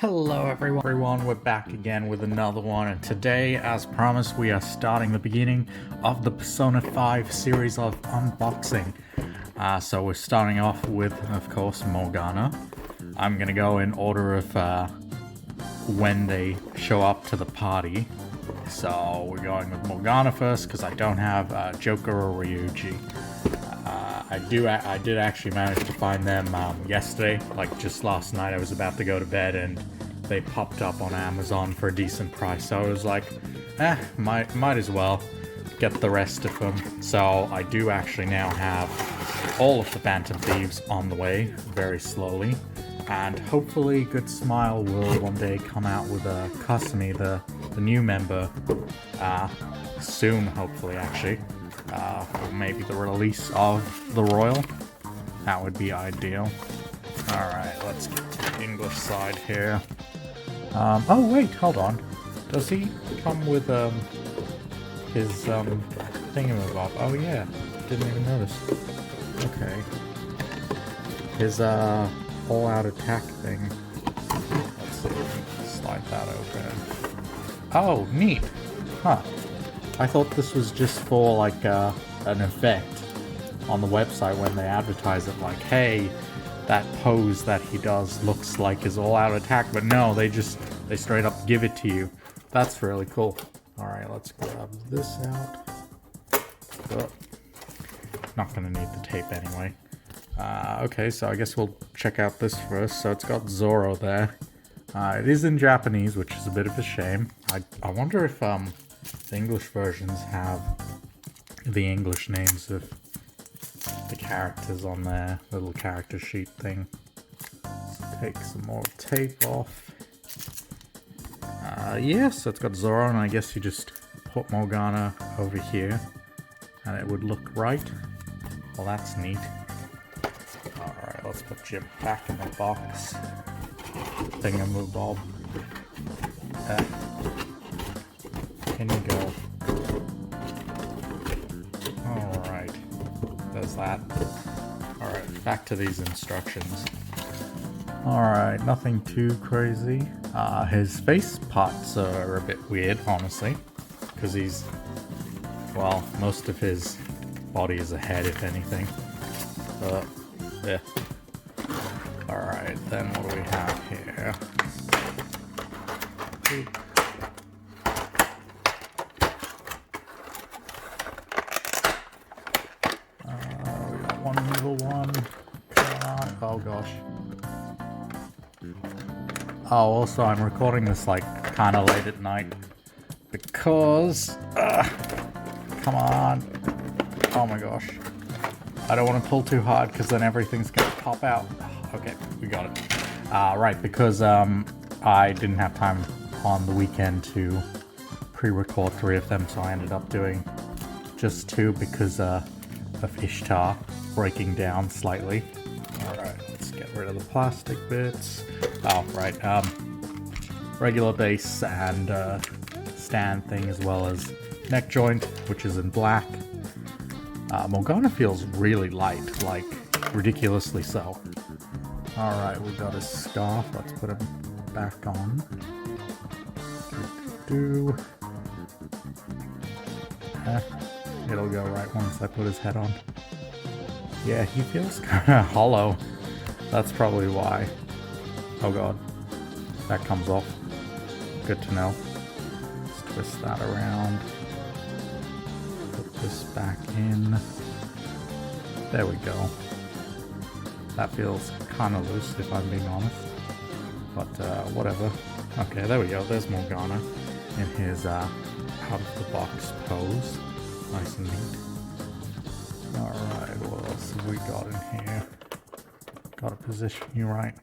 Hello everyone, we're back again with another one, and today, as promised, we are starting the beginning of the Persona 5 series of unboxing. So we're starting off with, of course, Morgana. I'm gonna go in order of when they show up to the party. So we're going with Morgana first, because I don't have Joker or Ryuji. I did actually manage to find them yesterday, like just last night. I was about to go to bed and they popped up on Amazon for a decent price. So I was like, might as well get the rest of them. So I do actually now have all of the Phantom Thieves on the way, very slowly. And hopefully Good Smile will one day come out with Kasumi, the new member, soon, hopefully, actually. Or maybe the release of the Royal. That would be ideal. Alright, let's get to the English side here. Oh wait, hold on. Does he come with his thingamabob? Oh yeah, didn't even notice. Okay. His all-out attack thing. Let's see, slide that open. Oh, neat. Huh. I thought this was just for like an effect on the website when they advertise it, like, hey, that pose that he does looks like his all-out attack, but no, they straight up give it to you. That's really cool. Alright, let's grab this out. Oh, not gonna need the tape anyway. Okay, so I guess we'll check out this first. So it's got Zoro there. It is in Japanese, which is a bit of a shame. I wonder if the English versions have the English names of the characters on their little character sheet thing. Let's take some more tape off. Yes, it's got Zoro, and I guess you just put Morgana over here, and it would look right. Well, that's neat. Alright, let's put Jim back in the box. Thingamabob. In you go. Alright. There's that. Alright, back to these instructions. Alright, nothing too crazy. His face parts are a bit weird, honestly. Because he's... well, most of his body is a head, if anything. Yeah. Alright, then what do we have here? We got one little one. Come on. Oh gosh. Oh, also I'm recording this like kinda late at night because come on. Oh my gosh. I don't want to pull too hard because then everything's gonna pop out. Okay, we got it. Right, because I didn't have time on the weekend to pre-record 3 of them, so I ended up doing just 2 because of Ishtar breaking down slightly. Alright, let's get rid of the plastic bits. Oh, right, regular base and stand thing, as well as neck joint, which is in black. Morgana feels really light, like ridiculously so. Alright, we got his scarf. Let's put him back on. It'll go right once I put his head on. Yeah, he feels kinda hollow. That's probably why. Oh god. That comes off. Good to know. Let's twist that around. Put this back in. There we go. That feels kind of loose, if I'm being honest. But, whatever. Okay, there we go. There's Morgana in his, out-of-the-box pose. Nice and neat. Alright, what else have we got in here? Gotta position you right.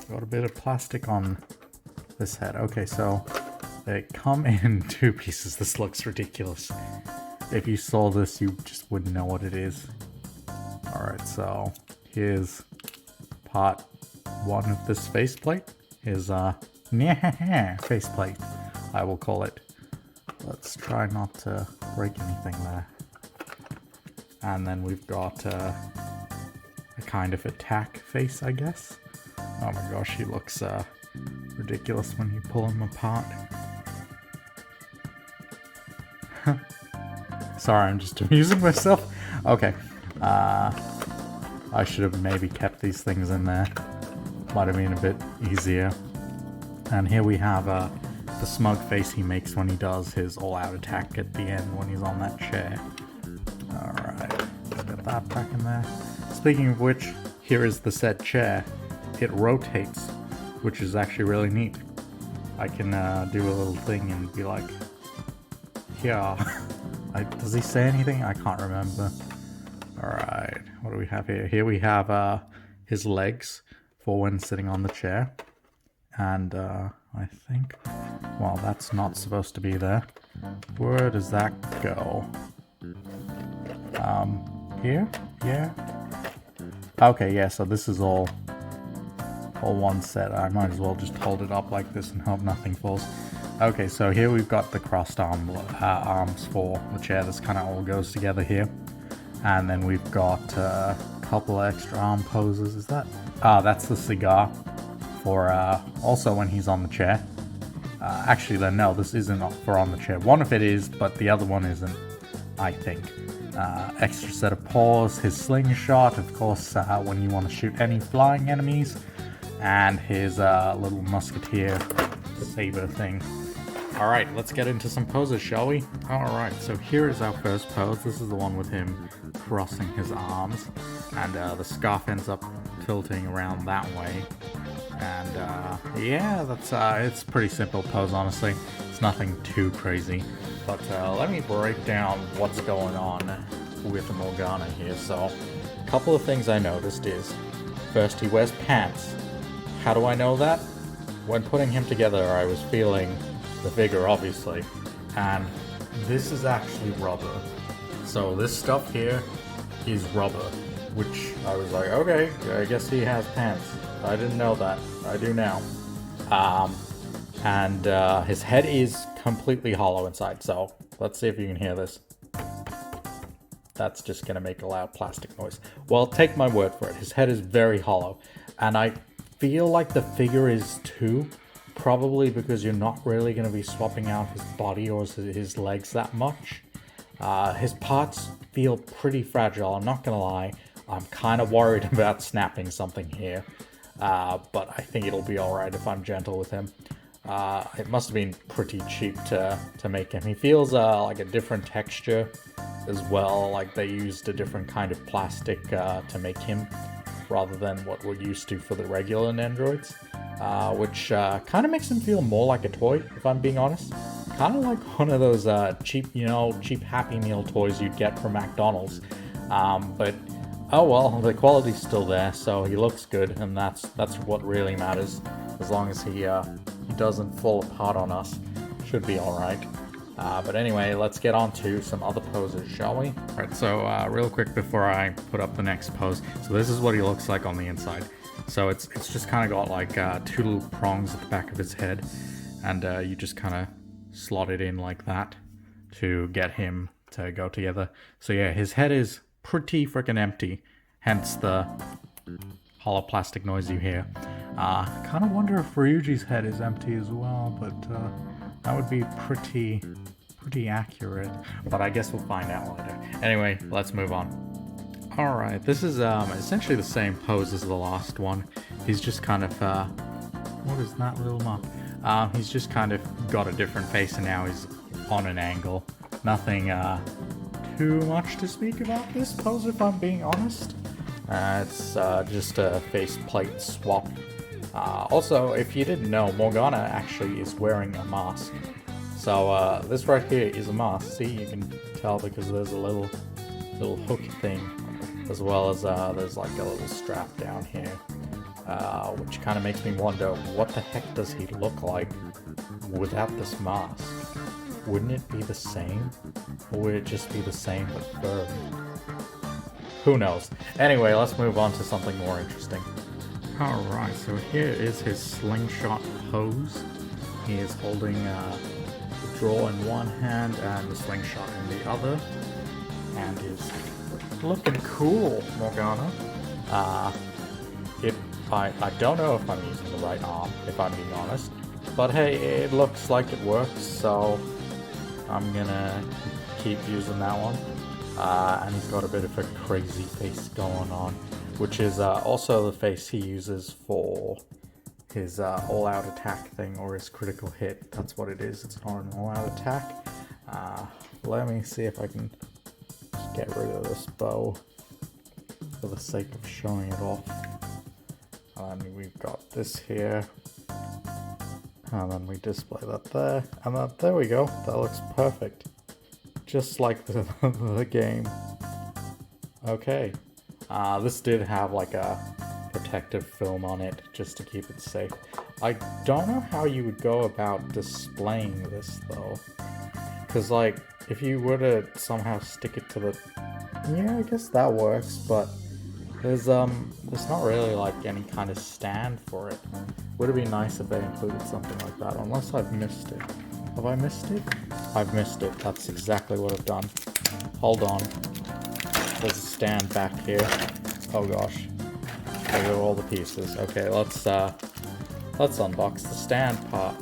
Got a bit of plastic on this head. Okay, so they come in 2 pieces. This looks ridiculous. If you saw this, you just wouldn't know what it is. Alright, so here's part 1 of this faceplate. His faceplate, I will call it. Let's try not to break anything there. And then we've got a kind of attack face, I guess. Oh my gosh, he looks ridiculous when you pull him apart. Sorry, I'm just amusing myself. Okay. I should have maybe kept these things in there. Might have been a bit easier. And here we have the smug face he makes when he does his all-out attack at the end when he's on that chair. Alright, let's get that back in there. Speaking of which, here is the said chair. It rotates, which is actually really neat. I can do a little thing and be like, yeah. Does he say anything? I can't remember. Alright, what do we have here? Here we have his legs for when sitting on the chair. And I think, well, that's not supposed to be there. Where does that go? Here? Yeah? Okay, yeah, so this is all one set. I might as well just hold it up like this and hope nothing falls. Okay, so here we've got the crossed arms for the chair. This kind of all goes together here. And then we've got a couple extra arm poses. Is that? That's the cigar for also when he's on the chair. Actually, then no, this isn't for on the chair. One of it is, but the other one isn't, I think. Extra set of paws, his slingshot, of course, when you want to shoot any flying enemies, and his little musketeer saber thing. Alright, let's get into some poses, shall we? Alright, so here is our first pose. This is the one with him crossing his arms, and the scarf ends up tilting around that way. And yeah, that's it's a pretty simple pose, honestly. It's nothing too crazy. But let me break down what's going on with Morgana here. So, a couple of things I noticed is, first, he wears pants. How do I know that? When putting him together, I was feeling the figure, obviously, and this is actually rubber. So this stuff here is rubber, which I was like, okay, I guess he has pants. I didn't know that. I do now. And his head is completely hollow inside, so let's see if you can hear this. That's just gonna make a loud plastic noise. Well, take my word for it, his head is very hollow, and I feel like the figure is too. Probably because you're not really going to be swapping out his body or his legs that much. His parts feel pretty fragile, I'm not going to lie. I'm kind of worried about snapping something here. But I think it'll be alright if I'm gentle with him. It must have been pretty cheap to make him. He feels like a different texture as well, like they used a different kind of plastic to make him, rather than what we're used to for the regular Nendoroids. Which kind of makes him feel more like a toy, if I'm being honest. Kind of like one of those cheap Happy Meal toys you'd get from McDonald's. But oh well, the quality's still there, so he looks good, and that's what really matters. As long as he doesn't fall apart on us, should be all right. But anyway, let's get on to some other poses, shall we? Alright, so real quick before I put up the next pose. So this is what he looks like on the inside. So it's just kind of got like two little prongs at the back of his head, and you just kind of slot it in like that to get him to go together. So yeah, his head is pretty freaking empty, hence the hollow plastic noise you hear. Kind of wonder if Ryuji's head is empty as well, but that would be pretty accurate. But I guess we'll find out later. Anyway, let's move on. Alright, this is essentially the same pose as the last one. He's just kind of, what is that little mark? He's just kind of got a different face, and now he's on an angle. Nothing too much to speak about this pose, if I'm being honest. It's just a faceplate swap. Also, if you didn't know, Morgana actually is wearing a mask. So this right here is a mask. See, you can tell because there's a little hook thing, as well as there's like a little strap down here, which kind of makes me wonder, what the heck does he look like without this mask? Wouldn't it be the same? Or would it just be the same but furry? Who knows? Anyway, let's move on to something more interesting. Alright, so here is his slingshot pose. He is holding the draw in one hand and the slingshot in the other. And is looking cool, Morgana. It I don't know if I'm using the right arm, if I'm being honest. But hey, it looks like it works, so I'm gonna keep using that one. And he's got a bit of a crazy face going on, which is also the face he uses for his all-out attack thing, or his critical hit. That's what it is. It's not an all-out attack. Let me see if I can just get rid of this bow for the sake of showing it off. And we've got this here. And then we display that there. And then, there we go. That looks perfect. Just like the game. Okay. This did have like a protective film on it just to keep it safe. I don't know how you would go about displaying this though. Because like, if you were to somehow stick it to the... Yeah, I guess that works, but there's not really like any kind of stand for it. Would it be nice if they included something like that? Unless I've missed it. Have I missed it? I've missed it. That's exactly what I've done. Hold on. There's a stand back here. Oh gosh. There are all the pieces. Okay, let's unbox the stand part.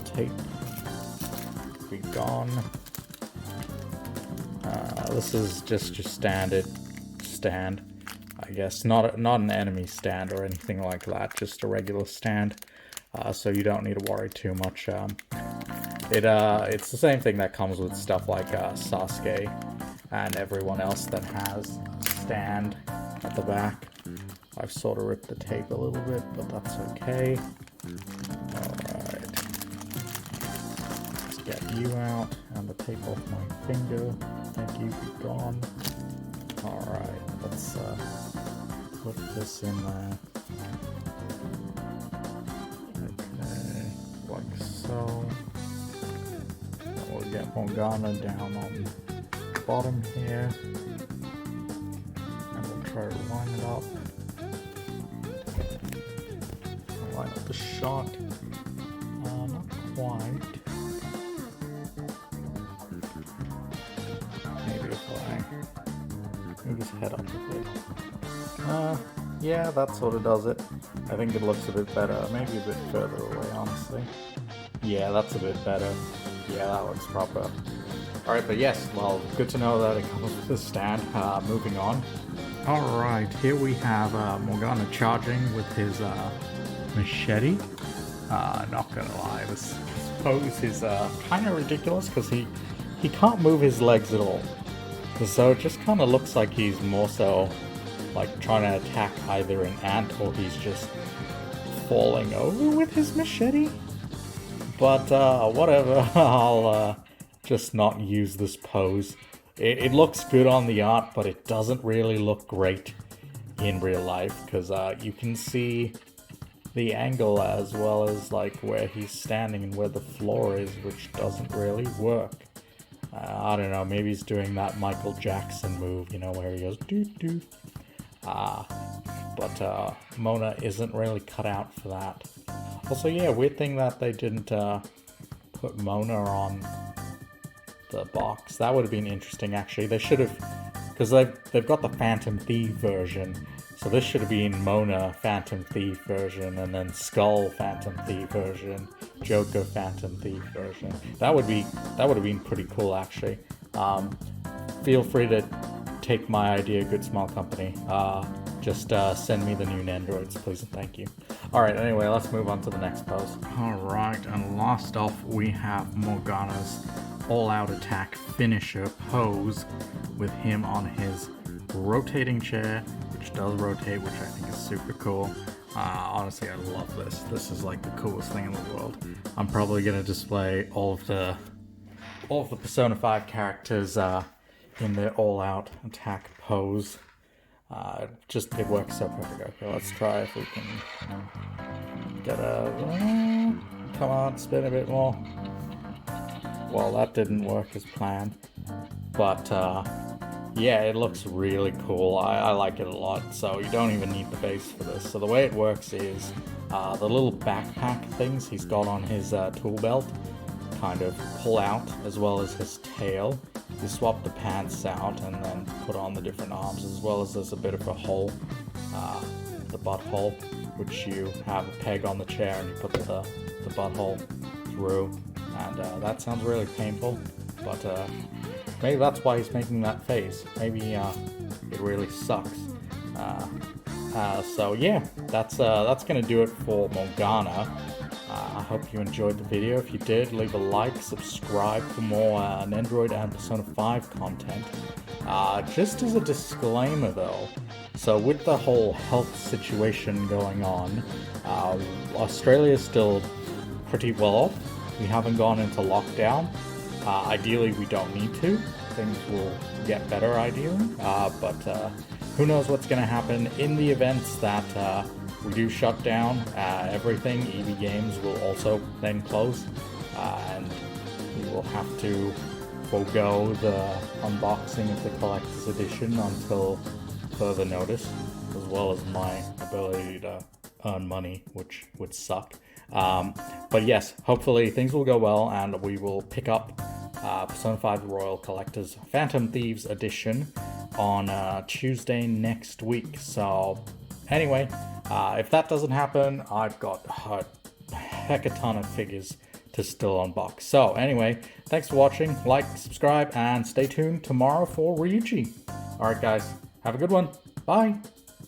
Tape. Be gone. This is just your standard stand, I guess. Not an enemy stand or anything like that. Just a regular stand. So you don't need to worry too much. It's the same thing that comes with stuff like Sasuke and everyone else that has a stand at the back. I've sort of ripped the tape a little bit, but that's okay. Alright. Let's get you out and the tape off my finger. Thank you, be gone. Alright, let's put this in there. Okay, like so. We'll get Morgana down on the bottom here. And we'll try to line it up. Line up the shot. Not quite. Maybe if I move his head up a bit. Yeah, that sort of does it. I think it looks a bit better. Maybe a bit further away, honestly. Yeah, that's a bit better. Yeah, that looks proper. Alright, but yes, well, good to know that it comes with a stand. Moving on. Alright, here we have Morgana charging with his machete. Not gonna lie, this pose is kind of ridiculous because he can't move his legs at all. So it just kind of looks like he's more so like trying to attack either an ant or he's just falling over with his machete. But whatever, I'll just not use this pose. It looks good on the art, but it doesn't really look great in real life because you can see the angle as well as like where he's standing and where the floor is, which doesn't really work. I don't know, maybe he's doing that Michael Jackson move, you know, where he goes doo-doo. But Mona isn't really cut out for that. Also, yeah, weird thing that they didn't put Mona on the box. That would have been interesting, actually. They should have, because they've got the Phantom Thief version, so this should have been Mona Phantom Thief version, and then Skull Phantom Thief version, Joker Phantom Thief version. That would have been pretty cool, actually. Feel free to take my idea, Good Small Company. Just send me the new Nendoroids, please and thank you. Alright, anyway, let's move on to the next pose. Alright, and last off we have Morgana's all-out attack finisher pose with him on his rotating chair, which does rotate, which I think is super cool. Honestly, I love this. This is like the coolest thing in the world. I'm probably going to display all of the Persona 5 characters in their all-out attack pose. It works so perfect. Okay, let's try if we can get a... come on, spin a bit more. Well, that didn't work as planned. But, yeah, it looks really cool. I like it a lot, so you don't even need the base for this. So the way it works is the little backpack things he's got on his tool belt kind of pull out, as well as his tail. You swap the pants out and then put on the different arms, as well as there's a bit of a hole the butthole, which you have a peg on the chair and you put the butthole through, and that sounds really painful, but maybe that's why he's making that face. Maybe it really sucks. So yeah, that's gonna do it for Morgana. I hope you enjoyed the video. If you did, leave a like, subscribe for more Nendoroid and Persona 5 content. Just as a disclaimer though, so with the whole health situation going on, Australia is still pretty well off. We haven't gone into lockdown. Ideally, we don't need to. Things will get better ideally, but who knows what's going to happen in the events that we do shut down everything. EV Games will also then close, and we will have to forego the unboxing of the collector's edition until further notice, as well as my ability to earn money, which would suck. But yes, hopefully things will go well, and we will pick up Persona 5 Royal Collector's Phantom Thieves edition on Tuesday next week. So anyway, if that doesn't happen, I've got a heck a ton of figures to still unbox. So anyway, thanks for watching. Like, subscribe, and stay tuned tomorrow for Ryuji. Alright guys, have a good one. Bye!